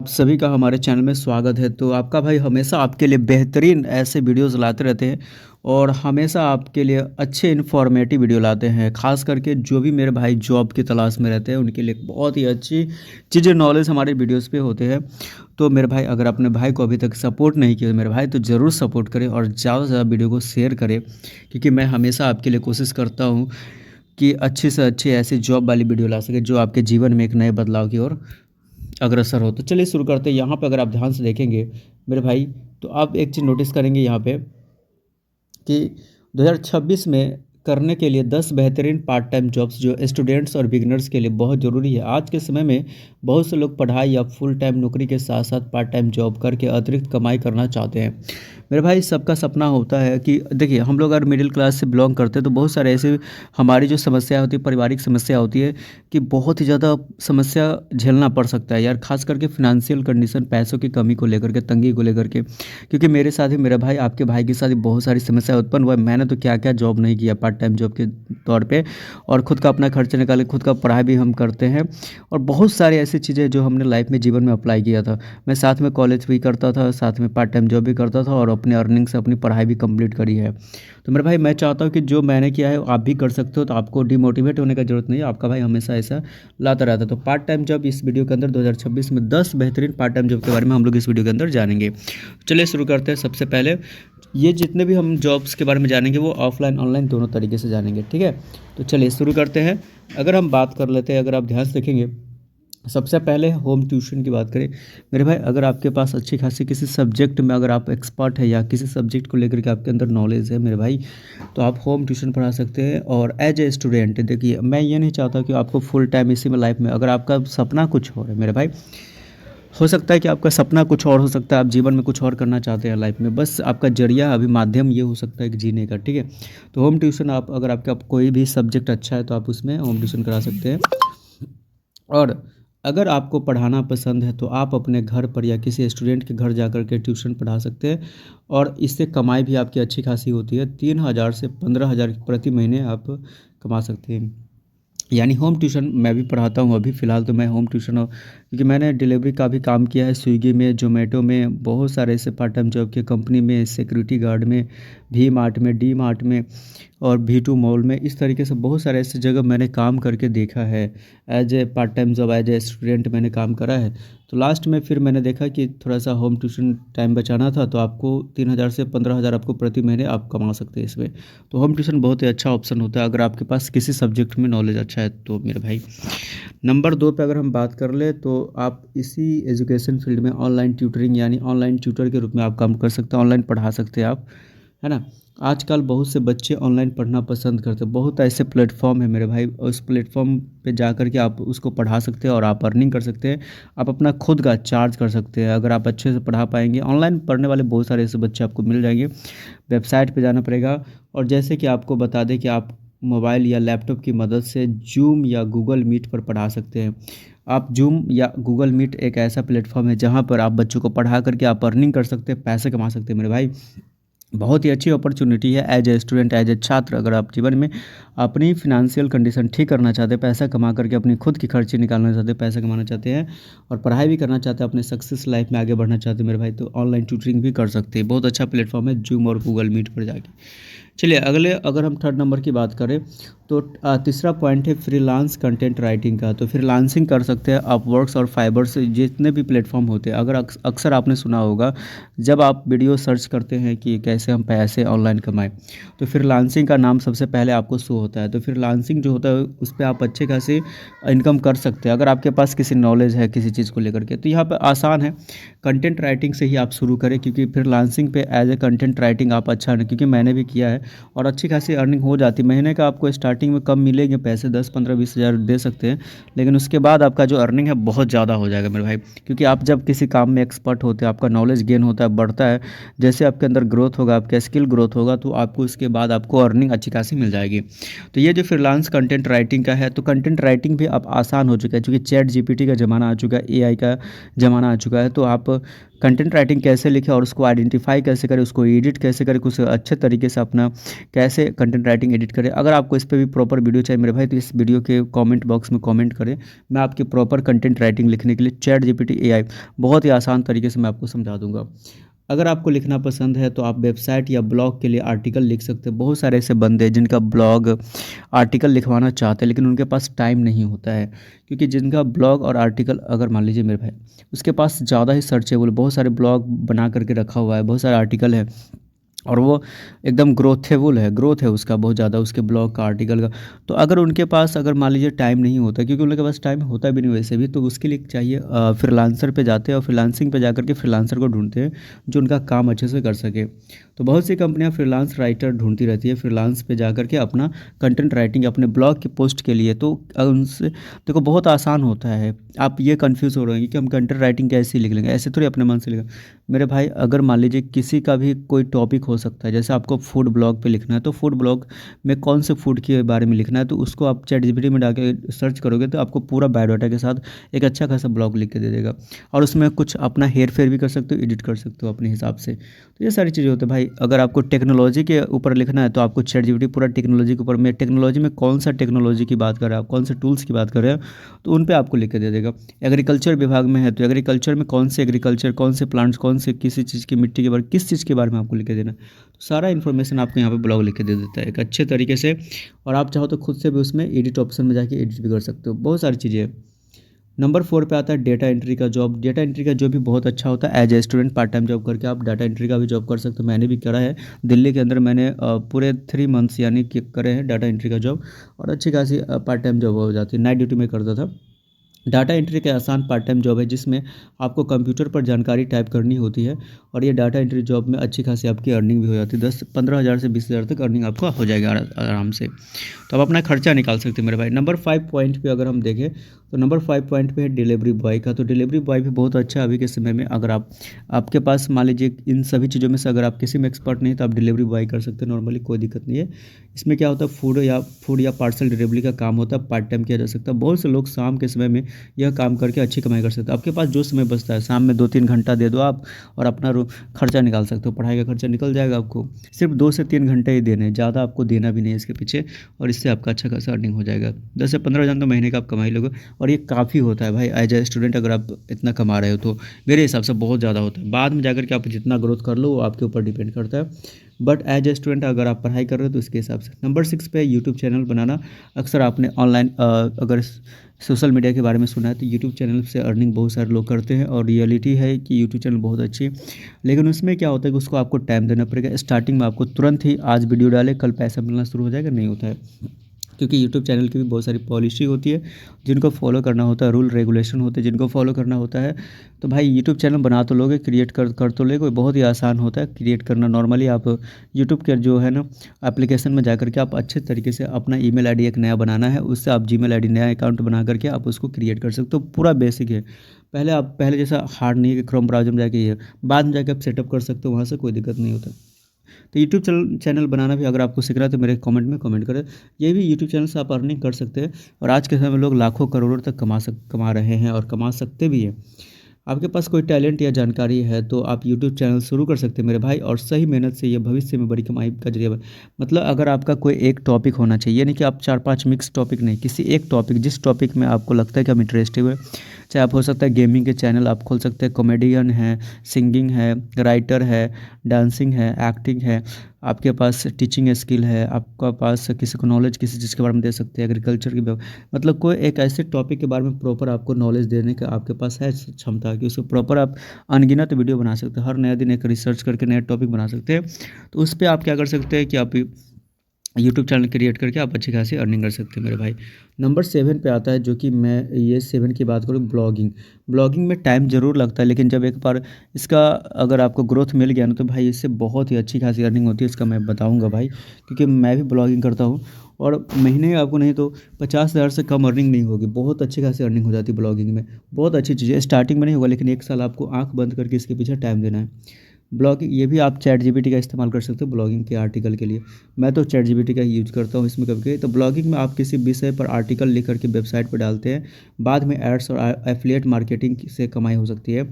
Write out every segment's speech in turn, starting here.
आप सभी का हमारे चैनल में स्वागत है। तो आपका भाई हमेशा आपके लिए बेहतरीन ऐसे वीडियोस लाते रहते हैं और हमेशा आपके लिए अच्छे इन्फॉर्मेटिव वीडियो लाते हैं। ख़ास करके जो भी मेरे भाई जॉब की तलाश में रहते हैं उनके लिए बहुत ही अच्छी चीज़ें नॉलेज हमारे वीडियोस पे होते हैं। तो मेरे भाई अगर अपने भाई को अभी तक सपोर्ट नहीं किया तो मेरे भाई तो ज़रूर सपोर्ट करें और ज़्यादा से ज़्यादा वीडियो को शेयर करें, क्योंकि मैं हमेशा आपके लिए कोशिश करता हूँ कि अच्छी से अच्छी ऐसी जॉब वाली वीडियो ला सके जो आपके जीवन में एक नए बदलाव की ओर अग्रसर हो। तो चलिए शुरू करते हैं। यहाँ पे अगर आप ध्यान से देखेंगे मेरे भाई, तो आप एक चीज़ नोटिस करेंगे यहाँ पे कि 2026 में करने के लिए 10 बेहतरीन पार्ट टाइम जॉब्स जो स्टूडेंट्स और बिगिनर्स के लिए बहुत ज़रूरी है। आज के समय में बहुत से लोग पढ़ाई या फुल टाइम नौकरी के साथ साथ पार्ट टाइम जॉब करके अतिरिक्त कमाई करना चाहते हैं। मेरे भाई सबका सपना होता है कि देखिए, हम लोग अगर मिडिल क्लास से बिलोंग करते हैं तो बहुत सारे ऐसे हमारी जो समस्या होती है, पारिवारिक समस्या होती है कि बहुत ही ज़्यादा समस्या झेलना पड़ सकता है यार, खास करके फिनेंशियल कंडीशन, पैसों की कमी को लेकर के, तंगी को लेकर के। क्योंकि मेरे साथ ही मेरा भाई, आपके भाई के साथ ही बहुत सारी समस्या उत्पन्न हुआ है। मैंने तो क्या क्या जॉब नहीं किया पार्ट टाइम जॉब के तौर पे, और खुद का अपना खर्च निकाले, खुद का पढ़ाई भी हम करते हैं और बहुत सारी ऐसी चीज़ें जो हमने लाइफ में जीवन में अप्लाई किया था। मैं साथ में कॉलेज भी करता था, साथ में पार्ट टाइम जॉब भी करता था और अपने अर्निंग से अपनी पढ़ाई भी कंप्लीट करी है। तो मेरे भाई मैं चाहता हूँ कि जो मैंने किया है आप भी कर सकते हो, तो आपको डिमोटिवेट होने का ज़रूरत नहीं है। आपका भाई हमेशा ऐसा लाता रहता है। तो पार्ट टाइम जॉब इस वीडियो के अंदर 2026 में 10 बेहतरीन पार्ट टाइम जॉब के बारे में हम लोग इस वीडियो के अंदर जानेंगे। चलिए शुरू करते हैं। सबसे पहले ये जितने भी हम जॉब्स के बारे में जानेंगे वो ऑफलाइन ऑनलाइन दोनों तरीके से जानेंगे, ठीक है। तो चलिए शुरू करते हैं। अगर हम बात कर लेते हैं, अगर आप ध्यान से देखेंगे, सबसे पहले होम ट्यूशन की बात करें मेरे भाई, अगर आपके पास अच्छी खासी किसी सब्जेक्ट में अगर आप एक्सपर्ट है या किसी सब्जेक्ट को लेकर के आपके अंदर नॉलेज है मेरे भाई, तो आप होम ट्यूशन पढ़ा सकते हैं। और एज ए स्टूडेंट देखिए, मैं ये नहीं चाहता कि आपको फुल टाइम इसी में लाइफ में, अगर आपका सपना कुछ और है मेरे भाई, हो सकता है कि आपका सपना कुछ और हो सकता है, आप जीवन में कुछ और करना चाहते हैं लाइफ में, बस आपका जरिया अभी माध्यम ये हो सकता है कि जीने का, ठीक है। तो होम ट्यूशन आप, अगर आपका कोई भी सब्जेक्ट अच्छा है तो आप उसमें होम ट्यूशन करा सकते हैं। और अगर आपको पढ़ाना पसंद है तो आप अपने घर पर या किसी स्टूडेंट के घर जा कर के ट्यूशन पढ़ा सकते हैं और इससे कमाई भी आपकी अच्छी खासी होती है। 3,000 से 15,000 प्रति महीने आप कमा सकते हैं। यानी होम ट्यूशन मैं भी पढ़ाता हूँ अभी फ़िलहाल, तो मैं होम ट्यूशन क्योंकि मैंने डिलीवरी का भी काम किया है, स्विगी में, जोमेटो में, बहुत सारे ऐसे पार्ट टाइम जॉब के, कंपनी में, सिक्योरिटी गार्ड में, वी मार्ट में, डी मार्ट में और V2 मॉल में, इस तरीके से बहुत सारे ऐसे जगह मैंने काम करके देखा है। As a part time job, as a student मैंने काम करा है। तो लास्ट में फिर मैंने देखा कि थोड़ा सा होम ट्यूशन टाइम बचाना था, तो आपको 3,000 से 15,000 आपको प्रति महीने आप कमा सकते हैं इसमें। तो होम ट्यूशन बहुत ही अच्छा ऑप्शन होता है अगर आपके पास किसी सब्जेक्ट में नॉलेज अच्छा है तो मेरे भाई। नंबर 2 पे अगर हम बात कर ले तो आप इसी एजुकेशन फील्ड में ऑनलाइन ट्यूटरिंग यानी ऑनलाइन ट्यूटर के रूप में आप काम कर सकते हैं, ऑनलाइन पढ़ा सकते हैं आप, है ना। आजकल बहुत से बच्चे ऑनलाइन पढ़ना पसंद करते हैं, बहुत ऐसे प्लेटफॉर्म है मेरे भाई, उस प्लेटफॉर्म पे जा कर के आप उसको पढ़ा सकते हैं और आप अर्निंग कर सकते हैं। आप अपना खुद का चार्ज कर सकते हैं अगर आप अच्छे से पढ़ा पाएंगे। ऑनलाइन पढ़ने वाले बहुत सारे ऐसे बच्चे आपको मिल जाएंगे। वेबसाइट पे जाना पड़ेगा, और जैसे कि आपको बता दें कि आप मोबाइल या लैपटॉप की मदद से जूम या गूगल मीट पर पढ़ा सकते हैं। आप जूम या गूगल मीट एक ऐसा प्लेटफॉर्म है जहाँ पर आप बच्चों को पढ़ा करके आप अर्निंग कर सकते हैं, पैसे कमा सकते हैं मेरे भाई। बहुत ही अच्छी अपॉर्चुनिटी है as a student, as a छात्र। अगर आप जीवन में अपनी फिनेंशियल कंडीशन ठीक करना चाहते हैं, पैसा कमा करके अपनी खुद की खर्चे निकालना चाहते हैं, पैसा कमाना चाहते हैं और पढ़ाई भी करना चाहते हैं, अपने सक्सेस लाइफ में आगे बढ़ना चाहते हैं मेरे भाई, तो ऑनलाइन ट्यूटरिंग भी कर सकते हैं। बहुत अच्छा प्लेटफॉर्म है जूम और गूगल मीट पर जाके। चलिए अगले, अगर हम थर्ड नंबर की बात करें तो तीसरा पॉइंट है फ्रीलांस कंटेंट राइटिंग का। तो फ्रीलांसिंग कर सकते हैं अपवर्क्स और फाइबर्स, जितने भी प्लेटफॉर्म होते हैं। अगर अक्सर आपने सुना होगा जब आप वीडियो सर्च करते हैं कि कैसे हम पैसे ऑनलाइन कमाएं, तो फ्रीलांसिंग का नाम सबसे पहले आपको शो होता है। तो फ्रीलांसिंग जो होता है उस पर आप अच्छे खासी इनकम कर सकते हैं अगर आपके पास किसी नॉलेज है किसी चीज़ को लेकर के। तो यहाँ पर आसान है, कंटेंट राइटिंग से ही आप शुरू करें, क्योंकि फ्रीलांसिंग पे एज ए कंटेंट राइटिंग आप अच्छा है, क्योंकि मैंने भी किया है और अच्छी खासी अर्निंग हो जाती है। महीने का आपको स्टार्टिंग में कम मिलेंगे पैसे, 10, 15, 20,000 दे सकते हैं, लेकिन उसके बाद आपका जो अर्निंग है बहुत ज़्यादा हो जाएगा मेरे भाई। क्योंकि आप जब किसी काम में एक्सपर्ट होते हैं, आपका नॉलेज गेन होता है, बढ़ता है, जैसे आपके अंदर ग्रोथ होगा, आपका स्किल ग्रोथ होगा, तो आपको इसके बाद आपको अर्निंग अच्छी खासी मिल जाएगी। तो ये जो फ्रीलांस कंटेंट राइटिंग का है, तो कंटेंट राइटिंग भी अब आसान हो चुका है, क्योंकि चैट जीपीटी का ज़माना आ चुका है, एआई का ज़माना आ चुका है। तो आप कंटेंट राइटिंग कैसे लिखें और उसको आइडेंटिफाई कैसे करें, उसको एडिट कैसे करें, कुछ अच्छे तरीके से अपना कैसे कंटेंट राइटिंग एडिट करें। अगर आपको इस पे भी प्रॉपर वीडियो चाहिए मेरे भाई, तो इस वीडियो के कमेंट बॉक्स में कमेंट करें। मैं आपकी प्रॉपर कंटेंट राइटिंग लिखने के लिए चैट जीपीटी एआई बहुत ही आसान तरीके से मैं आपको समझा दूंगा। अगर आपको लिखना पसंद है तो आप वेबसाइट या ब्लॉग के लिए आर्टिकल लिख सकते हैं। बहुत सारे ऐसे बंदे हैं जिनका ब्लॉग आर्टिकल लिखवाना चाहते हैं लेकिन उनके पास टाइम नहीं होता है, क्योंकि जिनका ब्लॉग और आर्टिकल अगर मान लीजिए मेरे भाई उसके पास ज़्यादा ही सर्चेबल बहुत सारे ब्लॉग बना करके रखा हुआ है, बहुत सारे आर्टिकल है और वो एकदम ग्रोथेबल है, ग्रोथ है उसका बहुत ज़्यादा, उसके ब्लॉग का आर्टिकल का। तो अगर उनके पास अगर मान लीजिए टाइम नहीं होता, क्योंकि उनके पास टाइम होता भी नहीं वैसे भी, तो उसके लिए चाहिए फ्रीलांसर पे जाते हैं और फ्रीलांसिंग पे जाकर के फ्रीलांसर को ढूंढते हैं जो उनका काम अच्छे से कर सके। तो बहुत सी कंपनियां फ्रीलांस राइटर ढूंढती रहती है फ्रीलांस पे जाकर के अपना कंटेंट राइटिंग अपने ब्लॉग की पोस्ट के लिए। तो उनसे देखो बहुत आसान होता है। आप ये कंफ्यूज हो रहे हैं कि हम कंटेंट राइटिंग कैसे लिख लेंगे, ऐसे थोड़ी अपने मन से लिखें मेरे भाई। अगर मान लीजिए किसी का भी कोई टॉपिक हो सकता है, जैसे आपको फूड ब्लॉग पे लिखना है तो फूड ब्लॉग में कौन से फूड के बारे में लिखना है, तो उसको आप चैट जीपीटी में डाल सर्च करोगे तो आपको पूरा बायोडाटा के साथ एक अच्छा खासा ब्लॉग लिख के दे देगा। और उसमें कुछ अपना हेर फेर भी कर सकते हो, एडिट कर सकते हो अपने हिसाब से। तो ये सारी चीज़ें होती है भाई। अगर आपको टेक्नोलॉजी के ऊपर लिखना है तो आपको चैट जीपीटी पूरा टेक्नोलॉजी के ऊपर में, टेक्नोलॉजी में कौन सा टेक्नोलॉजी की बात कर रहे हैं आप, कौन से टूल्स की बात कर रहे हैं, तो उन पे आपको लिख के दे देगा। एग्रीकल्चर विभाग में है तो एग्रीकल्चर में कौन से एग्रीकल्चर, कौन से प्लांट्स, कौन से किसी चीज़ की मिट्टी के बारे, किस चीज़ के बारे में आपको लिख के देना है, तो सारा इन्फॉर्मेशन आपको यहाँ पे ब्लॉग लिख के दे देता है एक अच्छे तरीके से। और आप चाहो तो खुद से भी उसमें एडिट ऑप्शन में जाके एडिट भी कर सकते हो, बहुत सारी चीज़ें हैं। नंबर 4 पे आता है डेटा एंट्री का जॉब। डेटा एंट्री का जॉब भी बहुत अच्छा होता है। As a student part time job करके आप डाटा एंट्री का भी जॉब कर सकते हो। मैंने भी करा है दिल्ली के अंदर, मैंने पूरे 3 मंथ्स यानी कि करे हैं डाटा एंट्री का जॉब, और अच्छी खासी पार्ट टाइम जॉब हो जाती है। नाइट ड्यूटी में करता था। डाटा एंट्री का आसान पार्ट टाइम जॉब है जिसमें आपको कंप्यूटर पर जानकारी टाइप करनी होती है, और ये डाटा एंट्री जॉब में अच्छी खासी आपकी अर्निंग भी हो जाती है। 10-15 हज़ार से 20 हज़ार तक अर्निंग आपका हो जाएगा आराम से। तो आप अपना खर्चा निकाल सकते हैं मेरे भाई। नंबर 5 पॉइंट पे अगर हम देखें तो नंबर 5 पॉइंट पे है डिलीवरी बॉय का। तो डिलीवरी बॉय भी बहुत अच्छा है अभी के समय में। अगर आपके पास मान लीजिए इन सभी चीज़ों में से अगर आप किसी में एक्सपर्ट नहीं तो आप डिलीवरी बॉय कर सकते हैं नॉर्मली, कोई दिक्कत नहीं है। इसमें क्या होता है, फूड या पार्सल डिलीवरी का काम होता है, पार्ट टाइम किया जा सकता है। बहुत से लोग शाम के समय में यह काम करके अच्छी कमाई कर सकते हैं। आपके पास जो समय बचता है शाम में 2-3 घंटा दे दो आप और अपना खर्चा निकाल सकते हो, पढ़ाई का खर्चा निकल जाएगा। आपको सिर्फ 2 से 3 घंटे ही देने हैं, ज़्यादा आपको देना भी नहीं है इसके पीछे, और इससे आपका अच्छा खासा अर्निंग हो जाएगा। 10 से 15 हज़ार तो महीने का आप कमाई लोगे, और ये काफ़ी होता है भाई। एज ए स्टूडेंट अगर आप इतना कमा रहे हो तो मेरे हिसाब से बहुत ज़्यादा होता है। बाद में जाकर के आप जितना ग्रोथ कर लो वो आपके ऊपर डिपेंड करता है, बट एज ए स्टूडेंट अगर आप पढ़ाई कर रहे हो तो इसके हिसाब से। नंबर 6 पे यूट्यूब चैनल बनाना। अक्सर आपने ऑनलाइन अगर सोशल मीडिया के बारे में सुना है तो यूट्यूब चैनल से अर्निंग बहुत सारे लोग करते हैं, और रियलिटी है कि यूट्यूब चैनल बहुत अच्छी है। लेकिन उसमें क्या होता है कि उसको आपको टाइम देना पड़ेगा। स्टार्टिंग में आपको तुरंत ही आज वीडियो डाले कल पैसा मिलना शुरू हो जाएगा, नहीं होता है, क्योंकि यूट्यूब चैनल की भी बहुत सारी पॉलिसी होती है जिनको फॉलो करना होता है, रूल रेगुलेशन होते हैं जिनको फॉलो करना होता है। तो भाई यूट्यूब चैनल बना तो लोगे, क्रिएट कर तो लोगे, बहुत ही आसान होता है क्रिएट करना। नॉर्मली आप यूट्यूब के जो है ना एप्लीकेशन में जाकर के आप अच्छे तरीके से अपना ईमेल आईडी एक नया बनाना है, उससे आप जीमेल आईडी नया अकाउंट बना करके आप उसको क्रिएट कर सकते हो। पूरा बेसिक है। पहले जैसा हार्ड नहीं है कि क्रोम ब्राउज़र में जाके ये, बाद में जाके आप सेटअप कर सकते हो, वहाँ से कोई दिक्कत नहीं होता। तो यूट्यूब चैनल बनाना भी अगर आपको सीख रहा है तो मेरे कमेंट में कमेंट करें। ये भी यूट्यूब चैनल से आप अर्निंग कर सकते हैं, और आज के समय में लोग लाखों करोड़ों तक कमा रहे हैं और कमा सकते भी हैं। आपके पास कोई टैलेंट या जानकारी है तो आप यूट्यूब चैनल शुरू कर सकते हैं मेरे भाई, और सही मेहनत से ये भविष्य में बड़ी कमाई का जरिया मतलब अगर आपका कोई एक टॉपिक होना चाहिए, यानी कि आप 4-5 मिक्स टॉपिक नहीं, किसी एक टॉपिक जिस टॉपिक में आपको लगता है कि हम इंटरेस्टेड है। चाहे आप हो सकता है गेमिंग के चैनल आप खोल सकते हैं, कॉमेडियन है, सिंगिंग है, राइटर है, डांसिंग है, एक्टिंग है, आपके पास टीचिंग स्किल है, आपका पास किसी को नॉलेज किसी चीज़ के बारे में दे सकते हैं, एग्रीकल्चर की मतलब कोई एक ऐसे टॉपिक के बारे में प्रॉपर आपको नॉलेज देने का आपके पास है क्षमता कि उसको प्रॉपर आप अनगिनत वीडियो बना सकते हैं। हर नया दिन एक रिसर्च करके नया टॉपिक बना सकते हैं। तो उस पर आप क्या कर सकते हैं कि आप यूट्यूब चैनल क्रिएट करके आप अच्छी खासी अर्निंग कर सकते हैं मेरे भाई। नंबर 7 पे आता है, जो कि मैं ये 7 की बात करूँ, ब्लॉगिंग। ब्लॉगिंग में टाइम ज़रूर लगता है, लेकिन जब एक बार इसका अगर आपको ग्रोथ मिल गया ना तो भाई इससे बहुत ही अच्छी खासी अर्निंग होती है। इसका मैं बताऊंगा भाई, क्योंकि मैं भी ब्लॉगिंग करता हूँ, और महीने आपको नहीं तो 50 हज़ार से कम अर्निंग नहीं होगी, बहुत अच्छी खासी अर्निंग हो जाती है ब्लॉगिंग में। बहुत अच्छी चीज़ है, स्टार्टिंग में नहीं होगा लेकिन 1 साल आपको आँख बंद करके इसके पीछे टाइम देना है। ब्लॉगिंग ये भी आप चैट जीपीटी का इस्तेमाल कर सकते हो ब्लॉगिंग के आर्टिकल के लिए। मैं तो चैट जीपीटी का ही यूज़ करता हूँ इसमें कभी-कभी। तो ब्लॉगिंग में आप किसी विषय पर आर्टिकल लिख कर के वेबसाइट पर डालते हैं, बाद में एड्स और एफ़िलिएट मार्केटिंग से कमाई हो सकती है।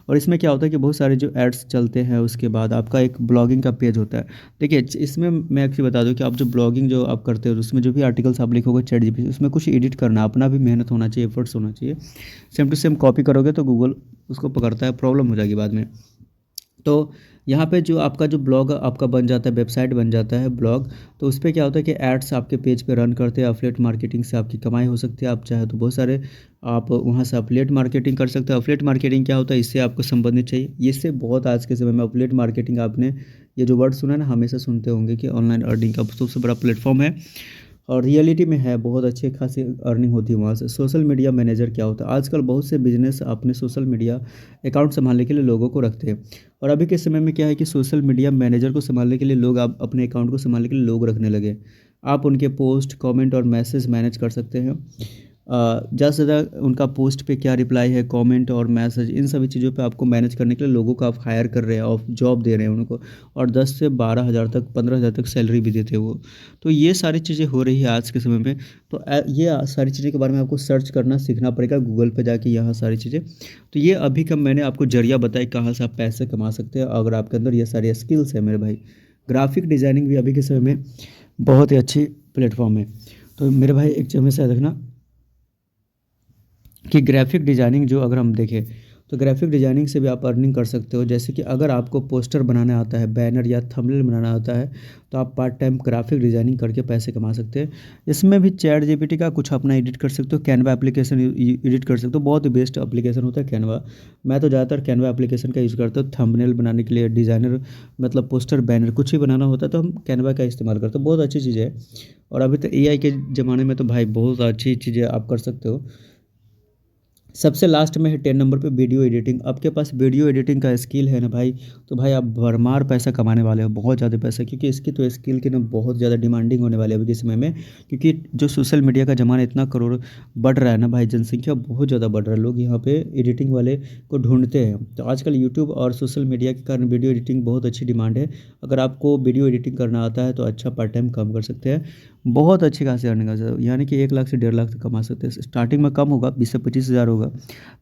और इसमें क्या होता है कि बहुत सारे जो एड्स चलते हैं उसके बाद आपका एक ब्लॉगिंग का पेज होता है। देखिए इसमें मैं एक चीज़ बता दूँ कि आप जो ब्लॉगिंग जो आप करते हो उसमें जो भी आर्टिकल्स आप लिखोगे चैट जीपीटी उसमें कुछ एडिट करना, अपना भी मेहनत होना चाहिए, एफर्ट्स होना चाहिए। सेम टू सेम कॉपी करोगे तो गूगल उसको पकड़ता है, प्रॉब्लम हो जाएगी बाद में। तो यहाँ पे जो आपका जो ब्लॉग आपका बन जाता है, वेबसाइट बन जाता है ब्लॉग, तो उस पे क्या होता है कि एड्स आपके पेज पे रन करते हैं, एफिलिएट मार्केटिंग से आपकी कमाई हो सकती है। आप चाहे तो बहुत सारे आप वहाँ से एफिलिएट मार्केटिंग कर सकते हो। एफिलिएट मार्केटिंग क्या होता है, इससे आपको संबंधित चाहिए, इससे बहुत आज के समय में एफिलिएट मार्केटिंग आपने ये जो वर्ड सुना है ना, हमेशा सुनते होंगे कि ऑनलाइन अर्निंग का सबसे बड़ा प्लेटफॉर्म है और रियलिटी में है, बहुत अच्छी खासी अर्निंग होती है वहाँ से। सोशल मीडिया मैनेजर क्या होता है, आजकल बहुत से बिजनेस अपने सोशल मीडिया अकाउंट संभालने के लिए लोगों को रखते हैं। और अभी के समय में क्या है कि सोशल मीडिया मैनेजर को संभालने के लिए लोग आप अपने अकाउंट को संभालने के लिए लोग रखने लगे। आप उनके पोस्ट कमेंट और मैसेज मैनेज कर सकते हैं। ज़्यादा से ज़्यादा उनका पोस्ट पे क्या रिप्लाई है, कमेंट और मैसेज, इन सभी चीज़ों पे आपको मैनेज करने के लिए लोगों को आप हायर कर रहे हैं और जॉब दे रहे हैं उनको, और 10 से 12,000 तक 15,000 तक सैलरी भी देते हैं वो। तो ये सारी चीज़ें हो रही है आज के समय में। तो ये सारी चीज़ें के बारे में आपको सर्च करना सीखना पड़ेगा गूगल पे जाके, यहाँ सारी चीज़ें। तो ये अभी का मैंने आपको ज़रिया बताया कहाँ से आप पैसे कमा सकते हैं अगर आपके अंदर ये सारी स्किल्स है मेरे भाई। ग्राफिक डिज़ाइनिंग भी अभी के समय में बहुत ही अच्छी प्लेटफॉर्म है। तो मेरे भाई एक चीज़ हमेशा याद रखना कि ग्राफिक डिज़ाइनिंग जो अगर हम देखें तो ग्राफिक डिज़ाइनिंग से भी आप अर्निंग कर सकते हो। जैसे कि अगर आपको पोस्टर बनाना आता है, बैनर या थंबनेल बनाना आता है, तो आप पार्ट टाइम ग्राफिक डिज़ाइनिंग करके पैसे कमा सकते हैं। इसमें भी चैट जीपीटी का कुछ अपना एडिट कर सकते हो, कैनवा एप्लीकेशन एडिट कर सकते हो, बहुत ही बेस्ट एप्लीकेशन होता है कैनवा। मैं तो ज़्यादातर कैनवा एप्लीकेशन का यूज़ करता हूँ थंबनेल बनाने के लिए, डिज़ाइनर मतलब पोस्टर बैनर कुछ ही बनाना होता है तो हम कैनवा का इस्तेमाल करते हैं, बहुत अच्छी चीज़ है। और अभी तो एआई के ज़माने में तो भाई बहुत अच्छी चीज़ें आप कर सकते हो। सबसे लास्ट में है 10 नंबर पे वीडियो एडिटिंग। आपके पास वीडियो एडिटिंग का स्किल है ना भाई, तो भाई आप भरमार पैसा कमाने वाले हो, बहुत ज़्यादा पैसा, क्योंकि इसकी तो स्किल की ना बहुत ज़्यादा डिमांडिंग होने वाली है अभी के समय में। क्योंकि जो सोशल मीडिया का ज़माना इतना करोड़ बढ़ रहा है ना भाई, जनसंख्या बहुत ज़्यादा बढ़ रहा है, लोग यहाँ पे एडिटिंग वाले को ढूंढते हैं। तो आजकल यूट्यूब और सोशल मीडिया के कारण वीडियो एडिटिंग बहुत अच्छी डिमांड है। अगर आपको वीडियो एडिटिंग करना आता है तो अच्छा पार्ट टाइम काम कर सकते हैं, बहुत अच्छी खासी अर्निंग कर सकते हो, यानी कि 1 लाख से 1.5 लाख तक कमा सकते हैं। स्टार्टिंग में कम होगा, 20 से 25 हज़ार होगा,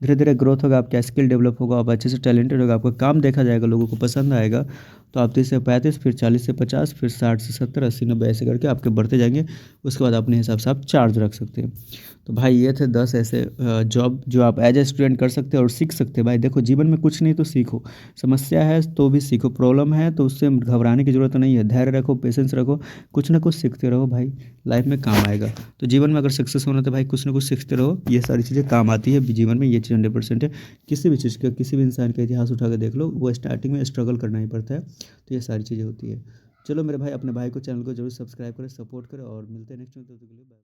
धीरे धीरे ग्रोथ होगा, आपका स्किल डेवलप होगा, आप अच्छे से टैलेंटेड होगा, आपका काम देखा जाएगा, लोगों को पसंद आएगा, तो आप 30 से 35, फिर 40 से 50, फिर 60 से 70, 80, 90 ऐसे करके आपके बढ़ते जाएंगे। उसके बाद अपने हिसाब से आप चार्ज रख सकते हैं। तो भाई ये थे 10 ऐसे जॉब जो आप एज ए स्टूडेंट कर सकते हैं और सीख सकते हैं। भाई देखो, जीवन में कुछ नहीं तो सीखो, समस्या है तो भी सीखो, प्रॉब्लम है तो उससे घबराने की ज़रूरत नहीं है, धैर्य रखो, पेशेंस रखो, कुछ ना कुछ सीखते रहो भाई, लाइफ में काम आएगा। तो जीवन में अगर सक्सेस होना तो भाई कुछ ना कुछ सीखते रहो, ये सारी चीज़ें काम आती है जीवन में, ये चीज़ 100% है। किसी भी चीज़ का, किसी भी इंसान का इतिहास उठा के देख लो, वो स्टार्टिंग में स्ट्रगल करना ही पड़ता है, तो ये सारी चीज़ें होती है। चलो मेरे भाई, अपने भाई को, चैनल को जरूर सब्सक्राइब करें, सपोर्ट करें, और मिलते हैं नेक्स्ट में। तो